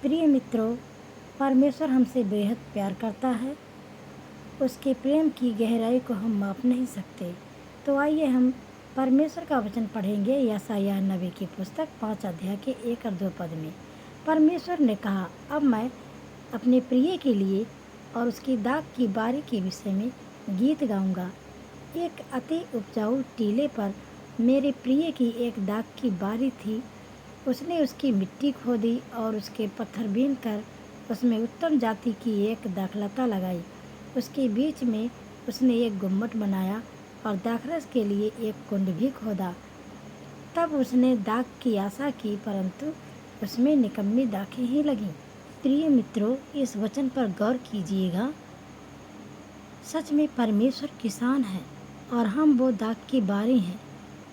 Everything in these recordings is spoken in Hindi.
प्रिय मित्रों, परमेश्वर हमसे बेहद प्यार करता है। उसके प्रेम की गहराई को हम माप नहीं सकते। तो आइए हम परमेश्वर का वचन पढ़ेंगे। यशायाह नबी की पुस्तक 5 अध्याय के 1 और 2 पद में परमेश्वर ने कहा, अब मैं अपने प्रिय के लिए और उसकी दाख की बारी के विषय में गीत गाऊंगा। एक अति उपजाऊ टीले पर मेरे प्रिय की एक दाख की बारी थी। उसने उसकी मिट्टी खोदी और उसके पत्थर बीन कर उसमें उत्तम जाति की एक दाखलता लगाई। उसके बीच में उसने एक गुम्मट बनाया और दाखरस के लिए एक कुंड भी खोदा। तब उसने दाख की आशा की, परंतु उसमें निकम्मी दाखें ही लगीं। प्रिय मित्रों, इस वचन पर गौर कीजिएगा। सच में परमेश्वर किसान है और हम वो दाख की बारी हैं।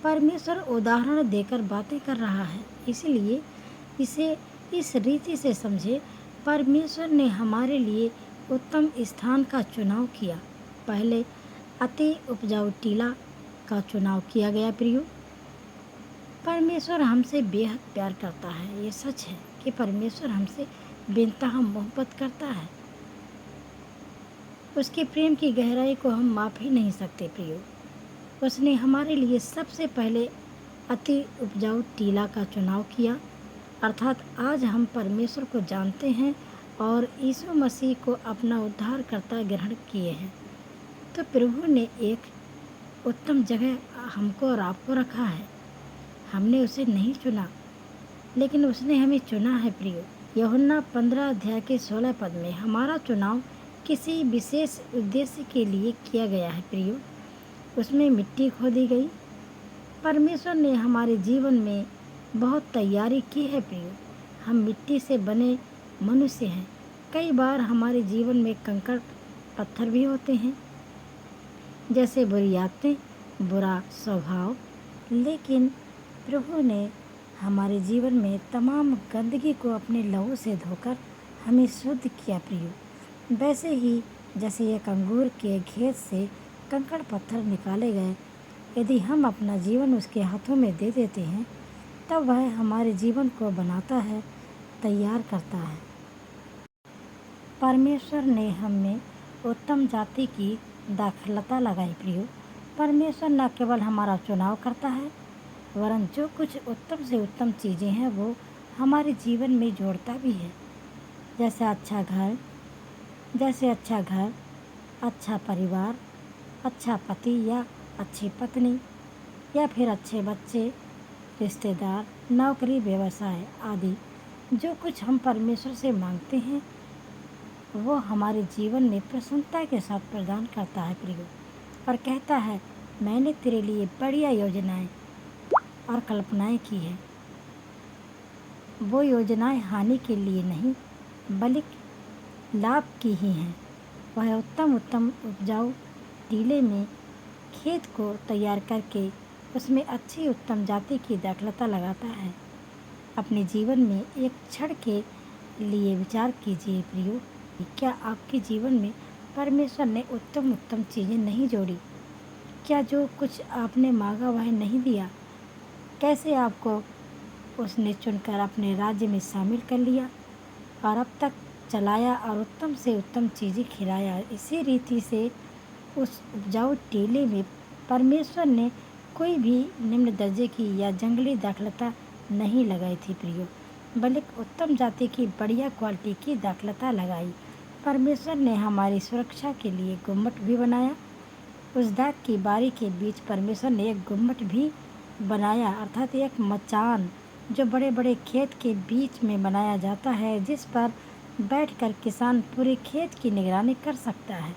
परमेश्वर उदाहरण देकर बातें कर रहा है, इसलिए इसे इस रीति से समझे। परमेश्वर ने हमारे लिए उत्तम स्थान का चुनाव किया। पहले अति उपजाऊ टीला का चुनाव किया गया। प्रियो, परमेश्वर हमसे बेहद प्यार करता है। ये सच है कि परमेश्वर हमसे बेइंतहा मोहब्बत करता है। उसके प्रेम की गहराई को हम माप ही नहीं सकते। प्रियो, उसने हमारे लिए सबसे पहले अति उपजाऊ टीला का चुनाव किया, अर्थात आज हम परमेश्वर को जानते हैं और यीशु मसीह को अपना उद्धारकर्ता ग्रहण किए हैं। तो प्रभु ने एक उत्तम जगह हमको और आपको रखा है। हमने उसे नहीं चुना, लेकिन उसने हमें चुना है। प्रियो, यूहन्ना 15 अध्याय के 16 पद में हमारा चुनाव किसी विशेष उद्देश्य के लिए किया गया है। प्रियो, उसमें मिट्टी खोदी गई। परमेश्वर ने हमारे जीवन में बहुत तैयारी की है। प्रियो, हम मिट्टी से बने मनुष्य हैं। कई बार हमारे जीवन में कंकड़ पत्थर भी होते हैं, जैसे बुरी आदतें, बुरा स्वभाव, लेकिन प्रभु ने हमारे जीवन में तमाम गंदगी को अपने लहू से धोकर हमें शुद्ध किया। प्रियो, वैसे ही जैसे एक अंगूर के खेत से कंकड़ पत्थर निकाले गए, यदि हम अपना जीवन उसके हाथों में दे देते हैं, तब वह हमारे जीवन को बनाता है, तैयार करता है। परमेश्वर ने हमें उत्तम जाति की दाखलता लगाई। प्रियो, परमेश्वर न केवल हमारा चुनाव करता है, वरन जो कुछ उत्तम से उत्तम चीज़ें हैं वो हमारे जीवन में जोड़ता भी है। जैसे अच्छा घर, अच्छा परिवार, अच्छा पति या अच्छी पत्नी, या फिर अच्छे बच्चे, रिश्तेदार, नौकरी, व्यवसाय आदि। जो कुछ हम परमेश्वर से मांगते हैं वो हमारे जीवन में प्रसन्नता के साथ प्रदान करता है। प्रियो, और कहता है, मैंने तेरे लिए बढ़िया योजनाएं और कल्पनाएं की है। वो योजनाएं हानि के लिए नहीं, बल्कि लाभ की ही हैं। वह उत्तम उपजाऊ टीले में खेत को तैयार करके उसमें अच्छी उत्तम जाति की दाखलता लगाता है। अपने जीवन में एक क्षण के लिए विचार कीजिए। प्रियो, क्या आपके जीवन में परमेश्वर ने उत्तम चीज़ें नहीं जोड़ी? क्या जो कुछ आपने मांगा वह नहीं दिया? कैसे आपको उसने चुनकर अपने राज्य में शामिल कर लिया और अब तक चलाया और उत्तम से उत्तम चीज़ें खिलाया। इसी रीति से उस उपजाऊ टीले में परमेश्वर ने कोई भी निम्न दर्जे की या जंगली दाखलता नहीं लगाई थी। प्रियो, बल्कि उत्तम जाति की बढ़िया क्वालिटी की दाखलता लगाई। परमेश्वर ने हमारी सुरक्षा के लिए गुम्मट भी बनाया। उस दाख की बारी के बीच परमेश्वर ने एक गुम्मट भी बनाया, अर्थात एक मचान, जो बड़े बड़े खेत के बीच में बनाया जाता है, जिस पर बैठकर किसान पूरे खेत की निगरानी कर सकता है।